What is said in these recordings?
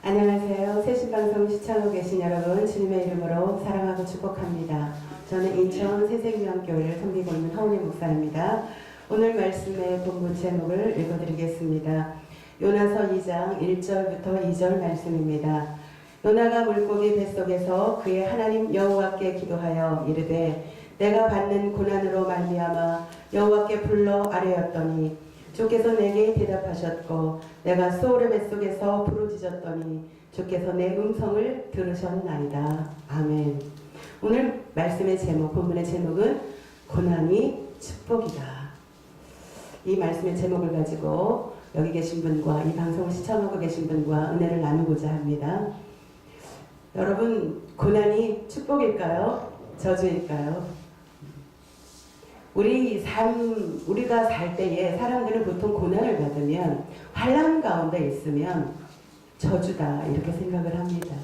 안녕하세요. 새신방송 시청하고 계신 여러분, 주님의 이름으로 사랑하고 축복합니다. 저는 인천 새생명교회를 섬기고 있는 허은희 목사입니다. 오늘 말씀의 본문 제목을 읽어드리겠습니다. 요나서 2장 1절부터 2절 말씀입니다. 요나가 물고기 뱃속에서 그의 하나님 여호와께 기도하여 이르되 내가 받는 고난으로 말미암아 여호와께 불러 아뢰었더니 주께서 내게 대답하셨고 내가 수오르 뱃속에서 부르짖었더니 주께서 내 음성을 들으셨나이다. 아멘. 오늘 말씀의 제목, 본문의 제목은 고난이 축복이다. 이 말씀의 제목을 가지고 여기 계신 분과 이 방송을 시청하고 계신 분과 은혜를 나누고자 합니다. 여러분, 고난이 축복일까요? 저주일까요? 우리가 살 때에 사람들은 보통 고난을 받으면 환난 가운데 있으면 저주다 이렇게 생각을 합니다.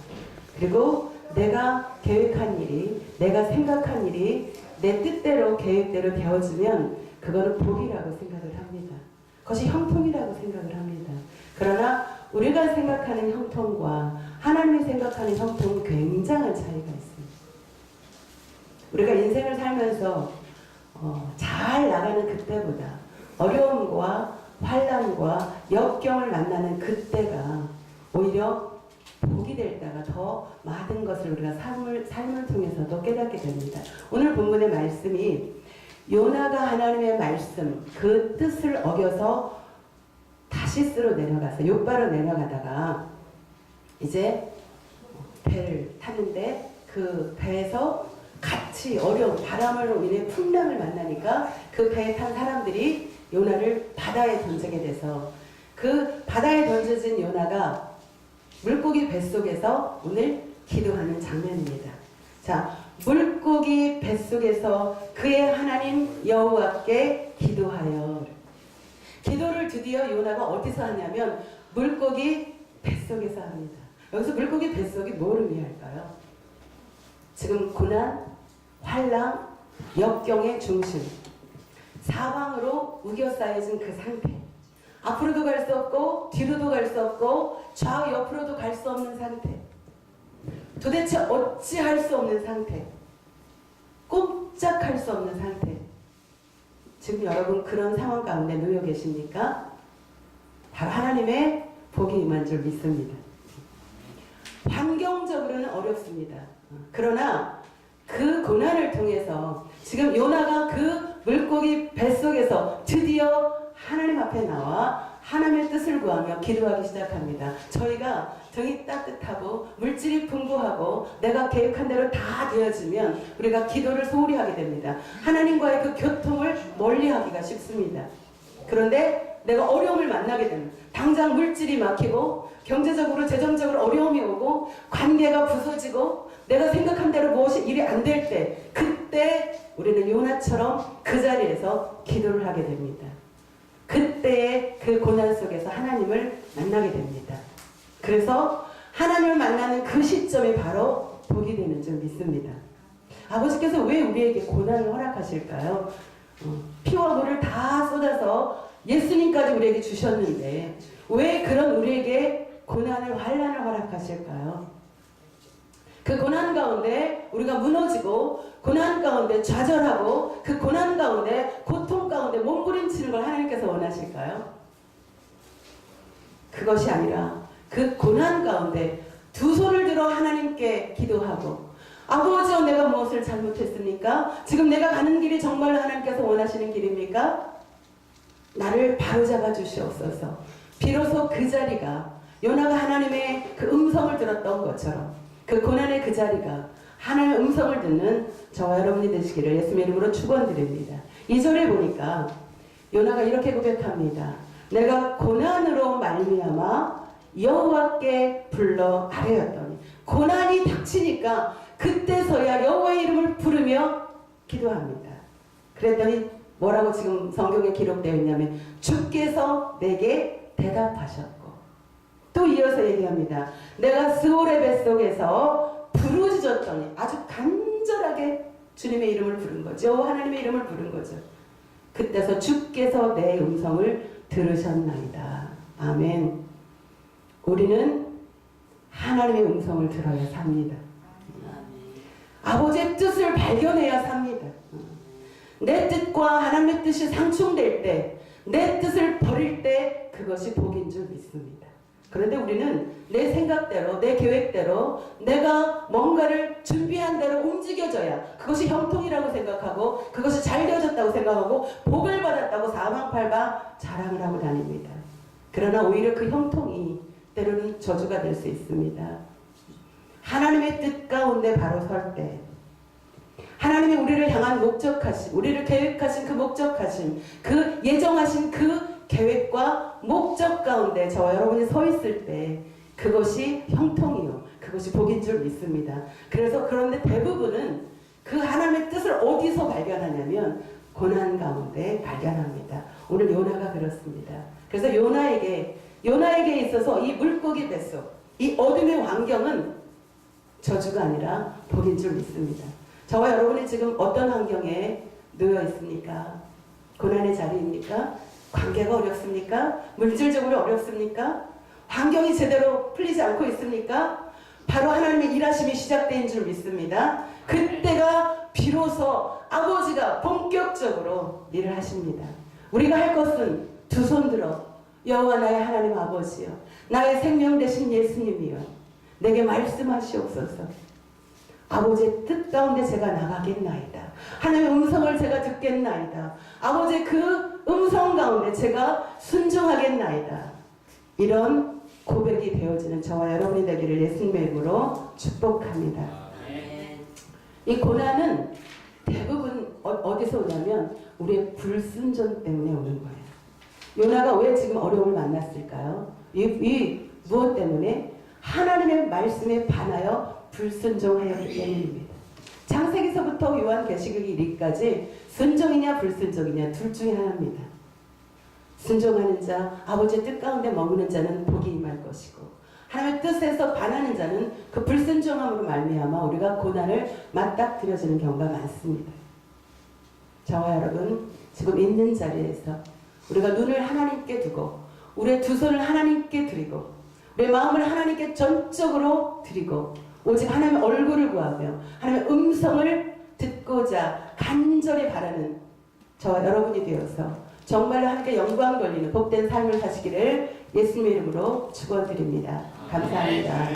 그리고 내가 계획한 일이, 내가 생각한 일이 내 뜻대로 계획대로 되어지면 그거는 복이라고 생각을 합니다. 그것이 형통이라고 생각을 합니다. 그러나 우리가 생각하는 형통과 하나님이 생각하는 형통은 굉장한 차이가 있습니다. 우리가 인생을 살면서 잘 나가는 그때보다 어려움과 환난과 역경을 만나는 그때가 오히려 복이 될 때가 더 많은 것을 우리가 삶을 통해서도 깨닫게 됩니다. 오늘 본문의 말씀이 요나가 하나님의 말씀, 그 뜻을 어겨서 다시스로 내려가서 욥바로 내려가다가 이제 배를 탔는데 그 배에서 같이 어려운 바람으로 인해 풍랑을 만나니까 그 배에 탄 사람들이 요나를 바다에 던지게 돼서 그 바다에 던져진 요나가 물고기 뱃속에서 오늘 기도하는 장면입니다. 자, 물고기 뱃속에서 그의 하나님 여호와께 기도하여. 기도를 드디어 요나가 어디서 하냐면 물고기 뱃속에서 합니다. 여기서 물고기 뱃속이 뭐를 의미할까요? 지금 고난, 환난, 역경의 중심, 사방으로 우겨싸여진 그 상태, 앞으로도 갈 수 없고 뒤로도 갈 수 없고 좌우 옆으로도 갈 수 없는 상태, 도대체 어찌할 수 없는 상태, 꼼짝할 수 없는 상태. 지금 여러분 그런 상황 가운데 놓여 계십니까? 바로 하나님의 복이 임한 줄 믿습니다. 환경적으로는 어렵습니다. 그러나 그 고난을 통해서 지금 요나가 그 물고기 뱃속에서 드디어 하나님 앞에 나와 하나님의 뜻을 구하며 기도하기 시작합니다. 저희가 정이 따뜻하고 물질이 풍부하고 내가 계획한 대로 다 되어지면 우리가 기도를 소홀히 하게 됩니다. 하나님과의 그 교통을 멀리하기가 쉽습니다. 그런데 내가 어려움을 만나게 되면 당장 물질이 막히고 경제적으로 재정적으로 어려움이 오고 관계가 부서지고 내가 생각한 대로 무엇이 일이 안 될 때 그때 우리는 요나처럼 그 자리에서 기도를 하게 됩니다. 그때의 그 고난 속에서 하나님을 만나게 됩니다. 그래서 하나님을 만나는 그 시점이 바로 복이 되는 줄 믿습니다. 아버지께서 왜 우리에게 고난을 허락하실까요? 피와 물을 다 쏟아서 예수님까지 우리에게 주셨는데 왜 그런 우리에게 고난을, 환난을 허락하실까요? 그 고난 가운데 우리가 무너지고 고난 가운데 좌절하고 그 고난 가운데 고통 가운데 몸부림치는 걸 하나님께서 원하실까요? 그것이 아니라 그 고난 가운데 두 손을 들어 하나님께 기도하고 아버지여 내가 무엇을 잘못했습니까? 지금 내가 가는 길이 정말로 하나님께서 원하시는 길입니까? 나를 바로잡아 주시옵소서. 비로소 그 자리가 요나가 하나님의 그 음성을 들었던 것처럼 그 고난의 그 자리가 하나님의 음성을 듣는 저와 여러분이 되시기를 예수님의 이름으로 축원드립니다. 2절에 보니까 요나가 이렇게 고백합니다. 내가 고난으로 말미암아 여호와께 불러 아뢰었더니 고난이 닥치니까 그때서야 여호와의 이름을 부르며 기도합니다. 그랬더니 뭐라고 지금 성경에 기록되어 있냐면 주께서 내게 대답하셨고 또 이어서 얘기합니다. 내가 스올의 뱃속에서 부르짖었더니 아주 간절하게 주님의 이름을 부른 거죠. 하나님의 이름을 부른 거죠. 그때서 주께서 내 음성을 들으셨나이다. 아멘. 우리는 하나님의 음성을 들어야 삽니다. 아버지의 뜻을 발견해야 삽니다. 내 뜻과 하나님의 뜻이 상충될 때, 내 뜻을 버릴 때 그것이 복인 줄 믿습니다. 그런데 우리는 내 생각대로, 내 계획대로, 내가 뭔가를 준비한 대로 움직여져야 그것이 형통이라고 생각하고, 그것이 잘 되어졌다고 생각하고, 복을 받았다고 사망팔방 자랑을 하고 다닙니다. 그러나 오히려 그 형통이 때로는 저주가 될 수 있습니다. 하나님의 뜻 가운데 바로 설 때, 하나님이 우리를 향한 목적하심, 우리를 계획하신 그 목적하심, 그 예정하신 그 계획과 목적 가운데 저와 여러분이 서 있을 때 그것이 형통이요, 그것이 복인 줄 믿습니다. 그래서 그런데 대부분은 그 하나님의 뜻을 어디서 발견하냐면 고난 가운데 발견합니다. 오늘 요나가 그렇습니다. 그래서 요나에게 있어서 이 물고기 뱃속, 이 어둠의 환경은 저주가 아니라 복인 줄 믿습니다. 저와 여러분이 지금 어떤 환경에 놓여 있습니까? 고난의 자리입니까? 관계가 어렵습니까? 물질적으로 어렵습니까? 환경이 제대로 풀리지 않고 있습니까? 바로 하나님의 일하심이 시작된 줄 믿습니다. 그때가 비로소 아버지가 본격적으로 일을 하십니다. 우리가 할 것은 두 손 들어 여호와 나의 하나님 아버지여, 나의 생명 되신 예수님이여, 내게 말씀하시옵소서. 아버지의 뜻 가운데 제가 나가겠나이다. 하나님의 음성을 제가 듣겠나이다. 아버지의 그 음성 가운데 제가 순종하겠나이다. 이런 고백이 되어지는 저와 여러분이 되기를 예수님의 이름으로 축복합니다. 이 고난은 대부분 어디서 오냐면 우리의 불순종 때문에 오는 거예요. 요나가 왜 지금 어려움을 만났을까요? 이 무엇 때문에? 하나님의 말씀에 반하여 불순종하였기 때문입니다. 창세기서부터 요한계시록 이르기까지 순종이냐 불순종이냐 둘 중에 하나입니다. 순종하는 자, 아버지의 뜻 가운데 머무는 자는 복이 임할 것이고, 하나님의 뜻에서 반하는 자는 그 불순종함으로 말미암아 우리가 고난을 맞닥뜨려지는 경우가 많습니다. 저와 여러분 지금 있는 자리에서 우리가 눈을 하나님께 두고, 우리의 두 손을 하나님께 드리고, 우리의 마음을 하나님께 전적으로 드리고, 오직 하나님의 얼굴을 구하며 하나님의 음성을 듣고자 간절히 바라는 저와 여러분이 되어서 정말로 하나님께 영광 돌리는 복된 삶을 사시기를 예수님의 이름으로 축원드립니다. 감사합니다.